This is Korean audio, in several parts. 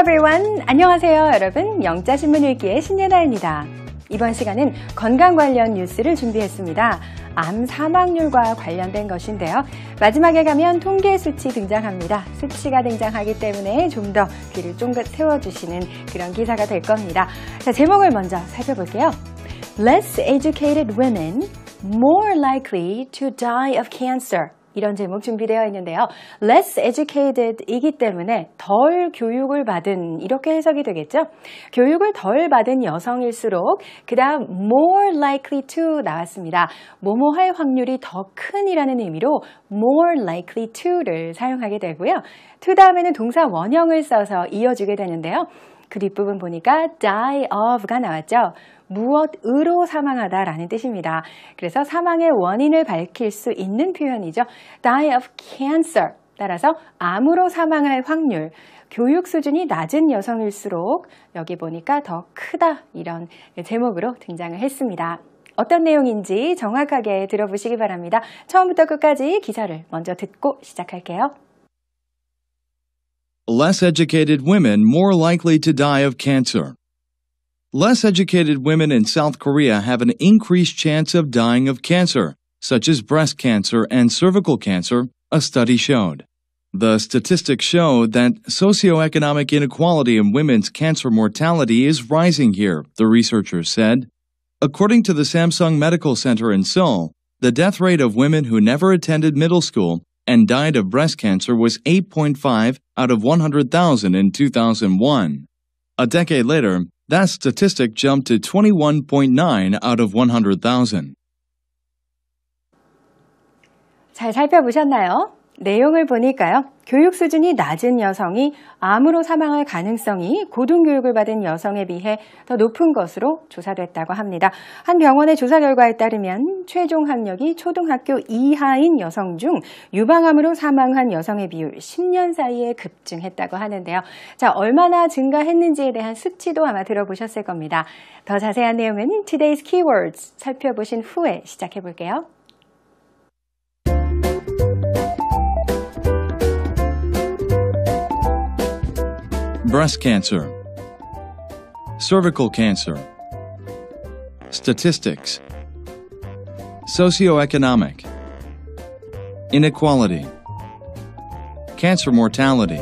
everyone. 안녕하세요, 여러분. 영자신문 읽기의 신예나입니다. 이번 시간은 건강 관련 뉴스를 준비했습니다. 암 사망률과 관련된 것인데요. 마지막에 가면 통계 수치 등장합니다. 수치가 등장하기 때문에 좀 더 귀를 쫑긋 세워주시는 그런 기사가 될 겁니다. 자, 제목을 먼저 살펴볼게요. Less educated women more likely to die of cancer. 이런 제목 준비되어 있는데요. Less educated 이기 때문에 덜 교육을 받은 이렇게 해석이 되겠죠. 교육을 덜 받은 여성일수록 그 다음 more likely to 나왔습니다. 뭐뭐 할 확률이 더 큰이라는 의미로 more likely to를 사용하게 되고요. to 다음에는 동사 원형을 써서 이어주게 되는데요. 그 뒷부분 보니까 die of가 나왔죠. 무엇으로 사망하다라는 뜻입니다. 그래서 사망의 원인을 밝힐 수 있는 표현이죠. Die of cancer. 따라서 암으로 사망할 확률, 교육 수준이 낮은 여성일수록 여기 보니까 더 크다 이런 제목으로 등장을 했습니다. 어떤 내용인지 정확하게 들어보시기 바랍니다. 처음부터 끝까지 기사를 먼저 듣고 시작할게요. Less educated women more likely to die of cancer. Less educated women in South Korea have an increased chance of dying of cancer, such as breast cancer and cervical cancer, a study showed. The statistics show that socioeconomic inequality in women's cancer mortality is rising here, the researchers said. According to the Samsung Medical Center in Seoul, the death rate of women who never attended middle school and died of breast cancer was 8.5 out of 100,000 in 2001. A decade later, that statistic jumped to 21.9 out of 100,000. 잘 살펴보셨나요? 내용을 보니까요. 교육 수준이 낮은 여성이 암으로 사망할 가능성이 고등교육을 받은 여성에 비해 더 높은 것으로 조사됐다고 합니다. 한 병원의 조사 결과에 따르면 최종 학력이 초등학교 이하인 여성 중 유방암으로 사망한 여성의 비율 10년 사이에 급증했다고 하는데요. 자, 얼마나 증가했는지에 대한 수치도 아마 들어보셨을 겁니다. 더 자세한 내용은 Today's Keywords 살펴보신 후에 시작해 볼게요. Breast cancer, cervical cancer, statistics, socioeconomic, inequality, cancer mortality.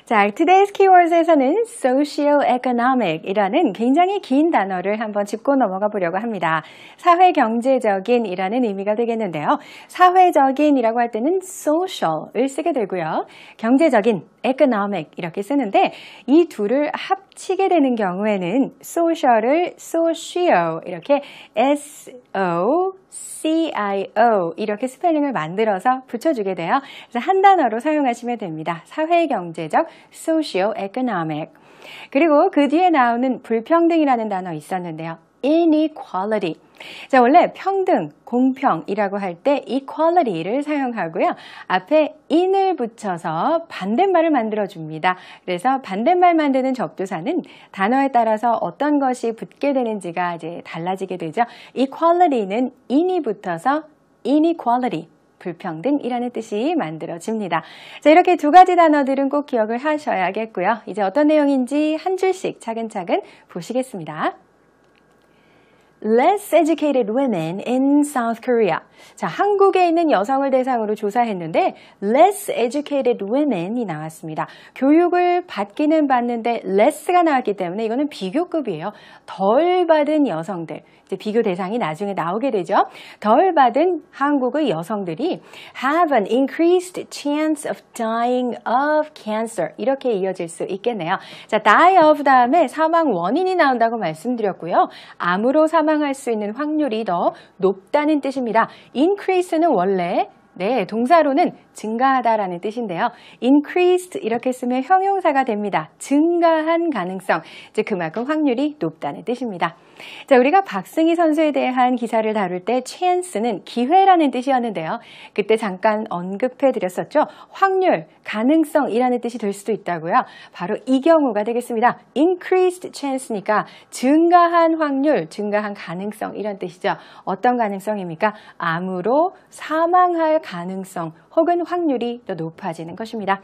자, Today's Keywords에서는 socioeconomic이라는 굉장히 긴 단어를 한번 짚고 넘어가 보려고 합니다. 사회경제적인이라는 의미가 되겠는데요. 사회적인이라고 할 때는 social을 쓰게 되고요. 경제적인, economic 이렇게 쓰는데 이 둘을 합치게 되는 경우에는 social을 socio 이렇게 S-O-C-I-O 이렇게 스펠링을 만들어서 붙여주게 돼요. 그래서 한 단어로 사용하시면 됩니다. 사회경제적, socio-economic. 그리고 그 뒤에 나오는 불평등이라는 단어 있었는데요. inequality. 자, 원래 평등, 공평이라고 할 때 equality를 사용하고요. 앞에 in을 붙여서 반대말을 만들어줍니다. 그래서 반대말 만드는 접두사는 단어에 따라서 어떤 것이 붙게 되는지가 이제 달라지게 되죠. equality는 in이 붙어서 inequality. 불평등이라는 뜻이 만들어집니다. 자, 이렇게 두 가지 단어들은 꼭 기억을 하셔야겠고요. 이제 어떤 내용인지 한 줄씩 차근차근 보시겠습니다. Less educated women in South Korea. 자, 한국에 있는 여성을 대상으로 조사했는데 less educated women이 나왔습니다. 교육을 받기는 받는데 less가 나왔기 때문에 이거는 비교급이에요. 덜 받은 여성들. 이제 비교 대상이 나중에 나오게 되죠. 덜 받은 한국의 여성들이 have an increased chance of dying of cancer. 이렇게 이어질 수 있겠네요. 자, die of 다음에 사망 원인이 나온다고 말씀드렸고요. 암으로 사망할 수 있는 확률이 더 높다는 뜻입니다. increase는 원래 네, 동사로는 증가하다라는 뜻인데요. increased 이렇게 쓰면 형용사가 됩니다. 증가한 가능성, 즉 그만큼 확률이 높다는 뜻입니다. 자, 우리가 박승희 선수에 대한 기사를 다룰 때 chance는 기회라는 뜻이었는데요. 그때 잠깐 언급해 드렸었죠. 확률, 가능성이라는 뜻이 될 수도 있다고요. 바로 이 경우가 되겠습니다. increased chance니까 증가한 확률, 증가한 가능성 이런 뜻이죠. 어떤 가능성입니까? 암으로 사망할 가능성 혹은 확률이 더 높아지는 것입니다.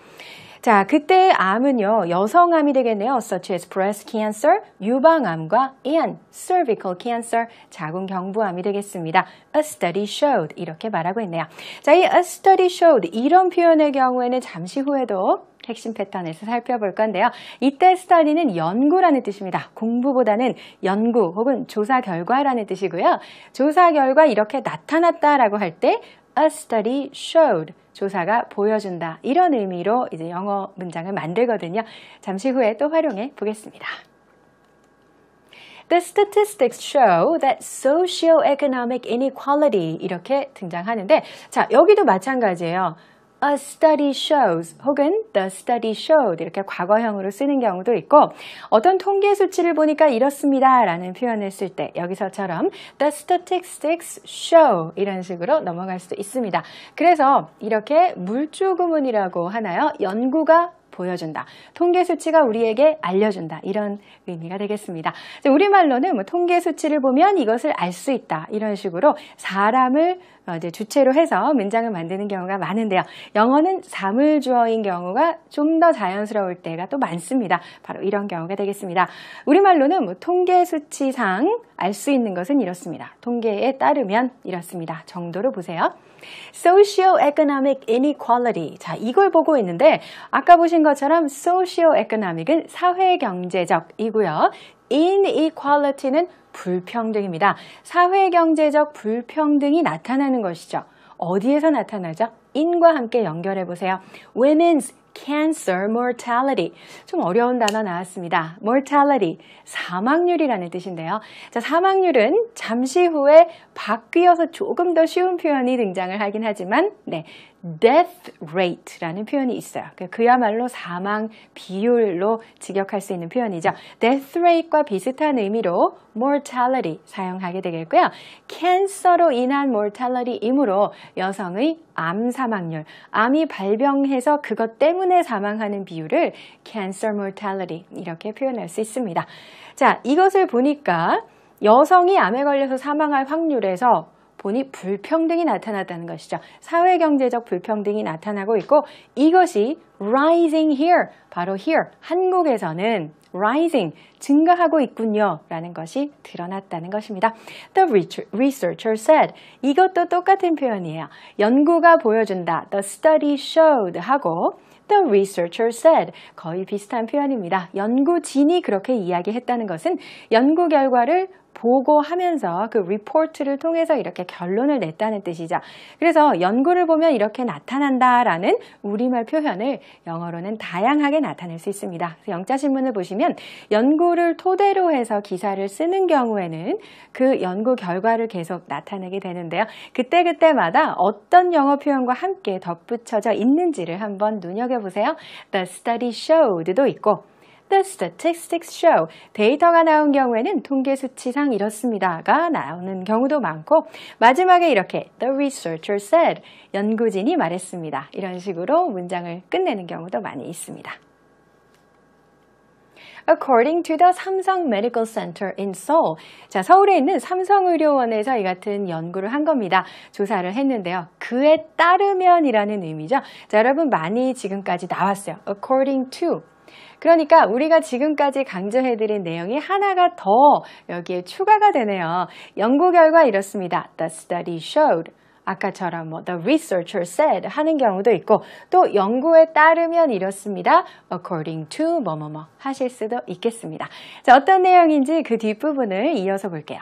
자, 그때 암은요, 여성암이 되겠네요. such as breast cancer, 유방암과 and cervical cancer, 자궁경부암이 되겠습니다. A study showed 이렇게 말하고 있네요. 자, 이 a study showed 이런 표현의 경우에는 잠시 후에도 핵심 패턴에서 살펴볼 건데요. 이때 study는 연구라는 뜻입니다. 공부보다는 연구 혹은 조사 결과라는 뜻이고요. 조사 결과 이렇게 나타났다라고 할 때 a study showed 조사가 보여준다 이런 의미로 이제 영어 문장을 만들거든요. 잠시 후에 또 활용해 보겠습니다. The statistics show that socioeconomic inequality 이렇게 등장하는데 자 여기도 마찬가지예요. A study shows 혹은 the study showed 이렇게 과거형으로 쓰는 경우도 있고 어떤 통계 수치를 보니까 이렇습니다 라는 표현을 쓸 때 여기서처럼 the statistics show 이런 식으로 넘어갈 수도 있습니다. 그래서 이렇게 물주구문이라고 하나요? 연구가 보여준다. 통계 수치가 우리에게 알려준다. 이런 의미가 되겠습니다. 우리말로는 뭐 통계 수치를 보면 이것을 알 수 있다. 이런 식으로 사람을 이제 주체로 해서 문장을 만드는 경우가 많은데요. 영어는 사물주어인 경우가 좀 더 자연스러울 때가 또 많습니다. 바로 이런 경우가 되겠습니다. 우리말로는 뭐 통계 수치상 알 수 있는 것은 이렇습니다. 통계에 따르면 이렇습니다. 정도로 보세요. Socioeconomic inequality. 자, 이걸 보고 있는데 아까 보신 것처럼 socioeconomic은 사회경제적이고요. inequality는 불평등입니다. 사회경제적 불평등이 나타나는 것이죠. 어디에서 나타나죠? in과 함께 연결해 보세요. Women's cancer mortality. 좀 어려운 단어 나왔습니다. mortality, 사망률이라는 뜻인데요. 자, 사망률은 잠시 후에 바뀌어서 조금 더 쉬운 표현이 등장을 하긴 하지만 네, death rate라는 표현이 있어요. 그야말로 사망 비율로 직역할 수 있는 표현이죠. death rate과 비슷한 의미로 mortality 사용하게 되겠고요. 캔서로 인한 mortality이므로 여성의 암 사망률, 암이 발병해서 그것 때문에 사망하는 비율을 cancer mortality 이렇게 표현할 수 있습니다. 자, 이것을 보니까 여성이 암에 걸려서 사망할 확률에서 보니 불평등이 나타났다는 것이죠. 사회경제적 불평등이 나타나고 있고 이것이 rising here, 바로 here, 한국에서는 rising, 증가하고 있군요 라는 것이 드러났다는 것입니다. The researcher said, 이것도 똑같은 표현이에요. 연구가 보여준다, the study showed 하고 The researcher said, 거의 비슷한 표현입니다. 연구진이 그렇게 이야기했다는 것은 연구 결과를 보고하면서 그 리포트를 통해서 이렇게 결론을 냈다는 뜻이죠. 그래서 연구를 보면 이렇게 나타난다라는 우리말 표현을 영어로는 다양하게 나타낼 수 있습니다. 그래서 영자신문을 보시면 연구를 토대로 해서 기사를 쓰는 경우에는 그 연구 결과를 계속 나타내게 되는데요. 그때그때마다 어떤 영어 표현과 함께 덧붙여져 있는지를 한번 눈여겨보세요. The study showed도 있고 The statistics show. 데이터가 나온 경우에는 통계 수치상 이렇습니다가 나오는 경우도 많고 마지막에 이렇게 The researcher said. 연구진이 말했습니다. 이런 식으로 문장을 끝내는 경우도 많이 있습니다. According to the Samsung Medical Center in Seoul. 자, 서울에 있는 삼성의료원에서 이 같은 연구를 한 겁니다. 조사를 했는데요. 그에 따르면이라는 의미죠. 자, 여러분 많이 지금까지 나왔어요. According to. 그러니까 우리가 지금까지 강조해드린 내용이 하나가 더 여기에 추가가 되네요. 연구 결과 이렇습니다. The study showed. 아까처럼 뭐 the researcher said 하는 경우도 있고 또 연구에 따르면 이렇습니다. according to 뭐뭐뭐 하실 수도 있겠습니다. 자, 어떤 내용인지 그 뒷부분을 이어서 볼게요.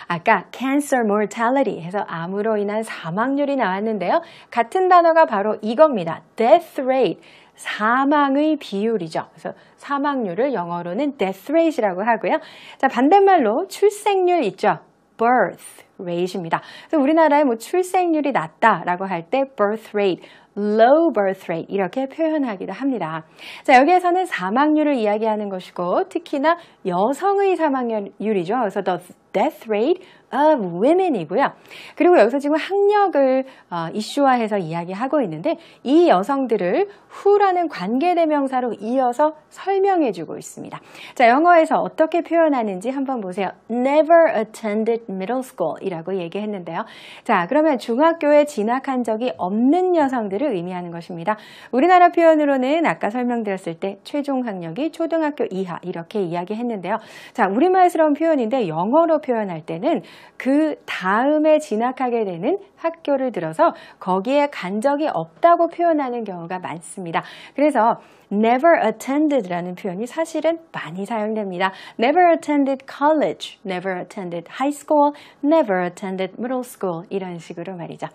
아까 cancer mortality 해서 암으로 인한 사망률이 나왔는데요. 같은 단어가 바로 이겁니다. death rate. 사망의 비율이죠. 그래서 사망률을 영어로는 death rate이라고 하고요. 자, 반대말로 출생률 있죠. birth rate입니다. 그래서 우리나라의 뭐 출생률이 낮다라고 할 때 birth rate, low birth rate 이렇게 표현하기도 합니다. 자, 여기에서는 사망률을 이야기하는 것이고 특히나 여성의 사망률이죠. 그래서 the death rate of women이고요. 그리고 여기서 지금 학력을 이슈화해서 이야기하고 있는데 이 여성들을 who라는 관계대명사로 이어서 설명해주고 있습니다. 자, 영어에서 어떻게 표현하는지 한번 보세요. Never attended middle school 이라고 얘기했는데요. 자, 그러면 중학교에 진학한 적이 없는 여성들을 의미하는 것입니다. 우리나라 표현으로는 아까 설명드렸을 때 최종 학력이 초등학교 이하 이렇게 이야기했는데요. 자, 우리말스러운 표현인데 영어로 표현할 때는 그 다음에 진학하게 되는 학교를 들어서 거기에 간 적이 없다고 표현하는 경우가 많습니다. 그래서 never attended라는 표현이 사실은 많이 사용됩니다. Never attended college, never attended high school, never attended middle school 이런 식으로 말이죠.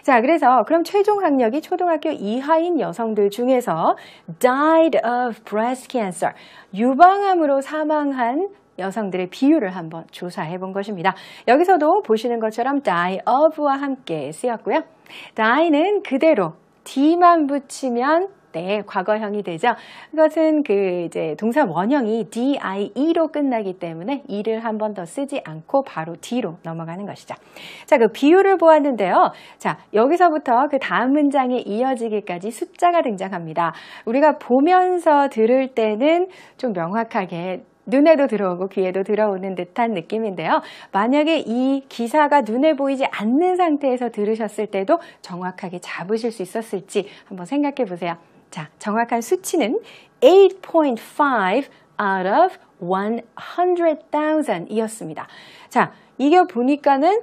자, 그래서 그럼 최종 학력이 초등학교 이하인 여성들 중에서 died of breast cancer, 유방암으로 사망한 여성들의 비율을 한번 조사해 본 것입니다. 여기서도 보시는 것처럼 die of와 함께 쓰였고요. die는 그대로 d만 붙이면 네, 과거형이 되죠. 그것은 이제 동사 원형이 die로 끝나기 때문에 e를 한 번 더 쓰지 않고 바로 d로 넘어가는 것이죠. 자, 그 비율을 보았는데요. 자, 여기서부터 그 다음 문장에 이어지기까지 숫자가 등장합니다. 우리가 보면서 들을 때는 좀 명확하게 눈에도 들어오고 귀에도 들어오는 듯한 느낌인데요. 만약에 이 기사가 눈에 보이지 않는 상태에서 들으셨을 때도 정확하게 잡으실 수 있었을지 한번 생각해 보세요. 자, 정확한 수치는 8.5 out of 100,000 이었습니다. 자, 이게 보니까는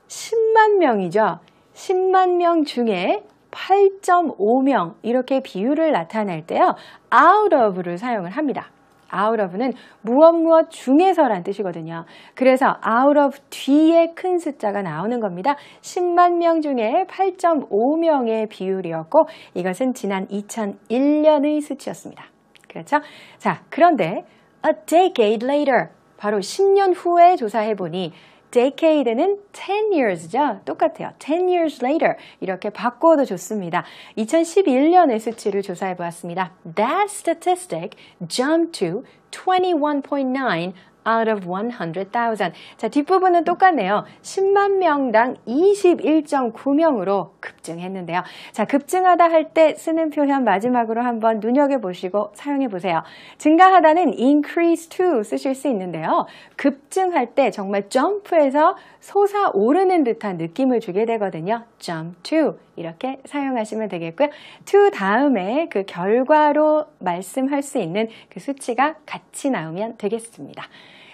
10만 명이죠. 10만 명 중에 8.5명 이렇게 비율을 나타낼 때요. out of를 사용을 합니다. out of는 무엇 중에서란 뜻이거든요. 그래서 out of 뒤에 큰 숫자가 나오는 겁니다. 10만 명 중에 8.5명의 비율이었고 이것은 지난 2001년의 수치였습니다. 그렇죠? 자, 그런데 a decade later, 바로 10년 후에 조사해보니 decade는 10 years죠. 똑같아요. 10 years later 이렇게 바꿔도 좋습니다. 2011년의 수치를 조사해 보았습니다. That statistic jumped to 21.9 out of 100,000. 자, 뒷부분은 똑같네요. 10만 명당 21.9명으로 급증했는데요. 자, 급증하다 할 때 쓰는 표현 마지막으로 한번 눈여겨보시고 사용해보세요. 증가하다는 increase to 쓰실 수 있는데요. 급증할 때 정말 점프해서 솟아오르는 듯한 느낌을 주게 되거든요. jump to 이렇게 사용하시면 되겠고요. to 다음에 그 결과로 말씀할 수 있는 그 수치가 같이 나오면 되겠습니다.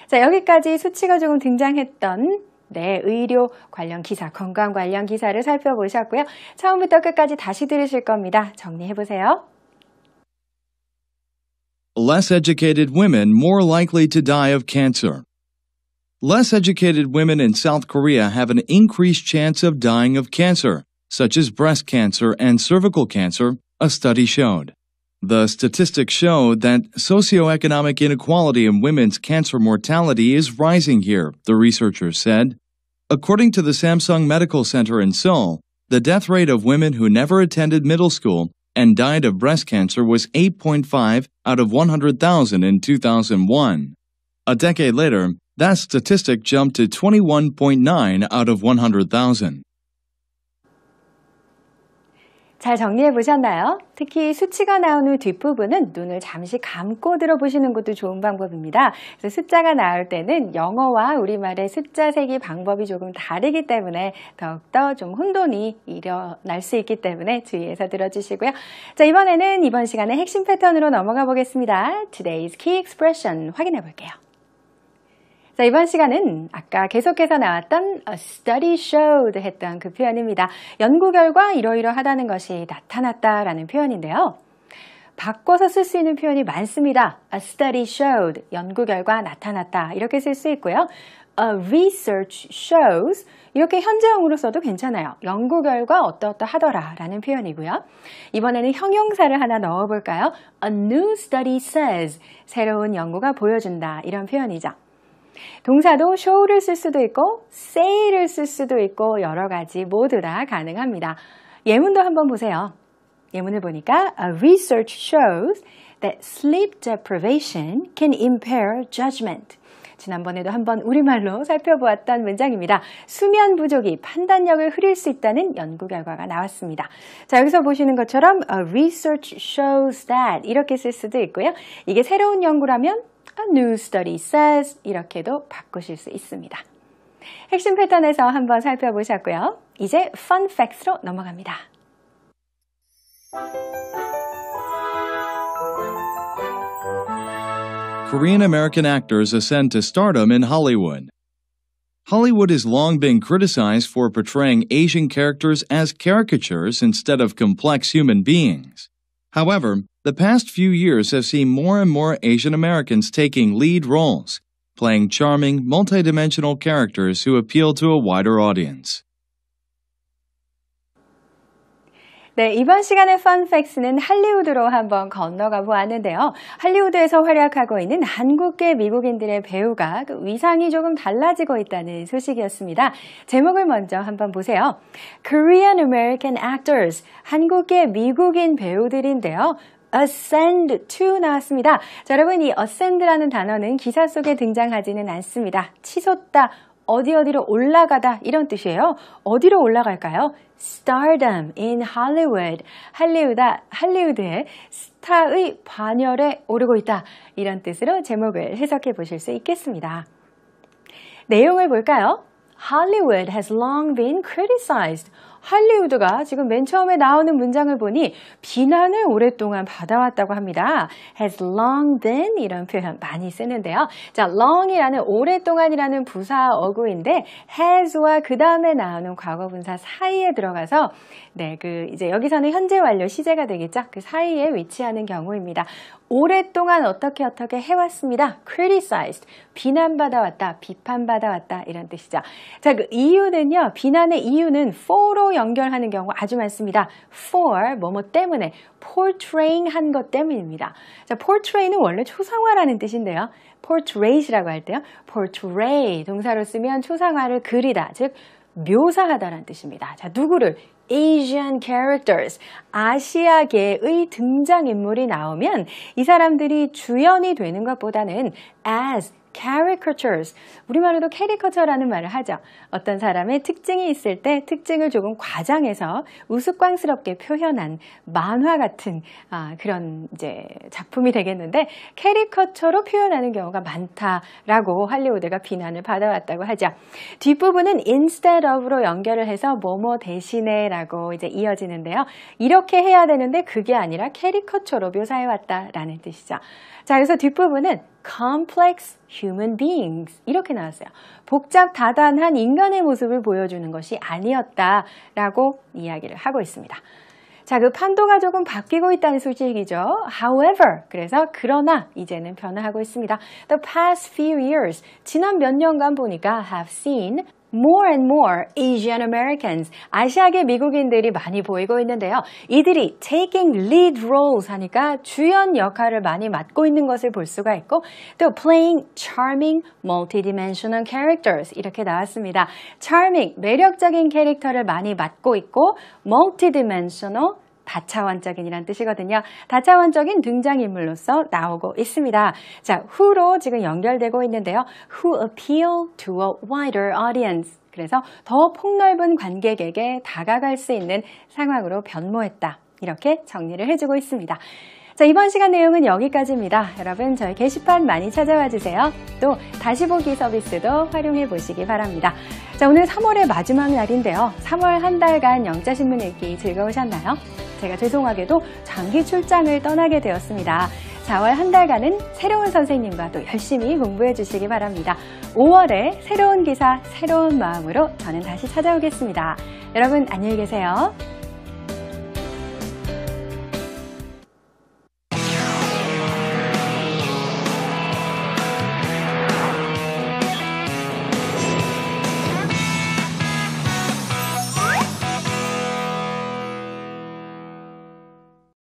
자, 여기까지 수치가 조금 등장했던 의료 관련 기사, 건강 관련 기사를 살펴보셨고요. 처음부터 끝까지 다시 들으실 겁니다. 정리해보세요. Less educated women more likely to die of cancer. Less educated women in South Korea have an increased chance of dying of cancer, such as breast cancer and cervical cancer, a study showed. The statistics show that socioeconomic inequality in women's cancer mortality is rising here, the researchers said. According to the Samsung Medical Center in Seoul, the death rate of women who never attended middle school and died of breast cancer was 8.5 out of 100,000 in 2001. A decade later, that statistic jumped to 21.9 out of 100,000. 잘 정리해 보셨나요? 특히 수치가 나온 후 뒷부분은 눈을 잠시 감고 들어보시는 것도 좋은 방법입니다. 그래서 숫자가 나올 때는 영어와 우리말의 숫자 세기 방법이 조금 다르기 때문에 더욱더 좀 혼돈이 일어날 수 있기 때문에 주의해서 들어주시고요. 자, 이번에는 이번 시간의 핵심 패턴으로 넘어가 보겠습니다. Today's key expression 확인해 볼게요. 자, 이번 시간은 아까 계속해서 나왔던 a study showed 했던 그 표현입니다. 연구 결과 이러이러하다는 것이 나타났다라는 표현인데요. 바꿔서 쓸 수 있는 표현이 많습니다. A study showed, 연구 결과 나타났다 이렇게 쓸 수 있고요. A research shows, 이렇게 현재형으로 써도 괜찮아요. 연구 결과 어떠하더라 라는 표현이고요. 이번에는 형용사를 하나 넣어볼까요? A new study says, 새로운 연구가 보여준다 이런 표현이죠. 동사도 show를 쓸 수도 있고 say를 쓸 수도 있고 여러 가지 모두 다 가능합니다. 예문도 한번 보세요. 예문을 보니까 A research shows that sleep deprivation can impair judgment. 지난번에도 한번 우리말로 살펴보았던 문장입니다. 수면 부족이 판단력을 흐릴 수 있다는 연구 결과가 나왔습니다. 자, 여기서 보시는 것처럼 A research shows that 이렇게 쓸 수도 있고요. 이게 새로운 연구라면 A new study says 이렇게도 바꾸실 수 있습니다. 핵심 패턴에서 한번 살펴보셨고요. 이제 fun facts로 넘어갑니다. Korean American actors ascend to stardom in Hollywood. Hollywood has long been criticized for portraying Asian characters as caricatures instead of complex human beings. However, the past few years have seen more and more Asian Americans taking lead roles, playing charming, multidimensional characters who appeal to a wider audience. 네, 이번 시간의 펀팩스는 할리우드로 한번 건너가 보았는데요. 할리우드에서 활약하고 있는 한국계 미국인들의 배우가 위상이 조금 달라지고 있다는 소식이었습니다. 제목을 먼저 한번 보세요. Korean American Actors, 한국계 미국인 배우들인데요. ascend to 나왔습니다. 자, 여러분 이 ascend라는 단어는 기사 속에 등장하지는 않습니다. 치솟다, 어디로 올라가다 이런 뜻이에요. 어디로 올라갈까요? Stardom in Hollywood. 할리우드의 스타의 반열에 오르고 있다. 이런 뜻으로 제목을 해석해 보실 수 있겠습니다. 내용을 볼까요? Hollywood has long been criticized. 할리우드가 지금 맨 처음에 나오는 문장을 보니 비난을 오랫동안 받아왔다고 합니다. has long been 이런 표현 많이 쓰는데요. 자, long이라는 오랫동안이라는 부사 어구인데 has와 그 다음에 나오는 과거분사 사이에 들어가서 네, 이제 여기서는 현재 완료 시제가 되겠죠. 그 사이에 위치하는 경우입니다. 오랫동안 어떻게 해왔습니다. criticized, 비난받아왔다, 비판받아왔다 이런 뜻이죠. 자, 그 이유는요. 비난의 이유는 for로 연결하는 경우 아주 많습니다. for, 뭐뭐 때문에, portraying 한 것 때문입니다. 자, portray는 원래 초상화라는 뜻인데요. portrait이라고 할 때요. portray, 동사로 쓰면 초상화를 그리다, 즉 묘사하다라는 뜻입니다. 자, 누구를? Asian characters, 아시아계의 등장인물이 나오면 이 사람들이 주연이 되는 것보다는 as caricatures, 우리말로도 캐리커처라는 말을 하죠. 어떤 사람의 특징이 있을 때 특징을 조금 과장해서 우스꽝스럽게 표현한 만화 같은 그런 이제 작품이 되겠는데 캐리커처로 표현하는 경우가 많다라고 할리우드가 비난을 받아왔다고 하죠. 뒷부분은 instead of로 연결을 해서 뭐뭐 대신에 라고 이제 이어지는데요. 이렇게 해야 되는데 그게 아니라 캐리커처로 묘사해왔다라는 뜻이죠. 자, 그래서 뒷부분은 complex human beings 이렇게 나왔어요. 복잡 다단한 인간의 모습을 보여주는 것이 아니었다라고 이야기를 하고 있습니다. 자, 그 판도가 조금 바뀌고 있다는 소식이죠. However, 그래서 그러나 이제는 변화하고 있습니다. The past few years, 지난 몇 년간 보니까 have seen more and more Asian Americans, 아시아계 미국인들이 많이 보이고 있는데요. 이들이 taking lead roles 하니까 주연 역할을 많이 맡고 있는 것을 볼 수가 있고 또 playing charming, multidimensional characters 이렇게 나왔습니다. charming, 매력적인 캐릭터를 많이 맡고 있고 multidimensional, 다차원적인이란 뜻이거든요. 다차원적인 등장인물로서 나오고 있습니다. 자, who로 지금 연결되고 있는데요. who appeal to a wider audience. 그래서 더 폭넓은 관객에게 다가갈 수 있는 상황으로 변모했다. 이렇게 정리를 해주고 있습니다. 자, 이번 시간 내용은 여기까지입니다. 여러분 저희 게시판 많이 찾아와 주세요. 또 다시 보기 서비스도 활용해 보시기 바랍니다. 자, 오늘 3월의 마지막 날인데요. 3월 한 달간 영자신문 읽기 즐거우셨나요? 제가 죄송하게도 장기 출장을 떠나게 되었습니다. 4월 한 달간은 새로운 선생님과 또 열심히 공부해 주시기 바랍니다. 5월에 새로운 기사, 새로운 마음으로 저는 다시 찾아오겠습니다. 여러분 안녕히 계세요.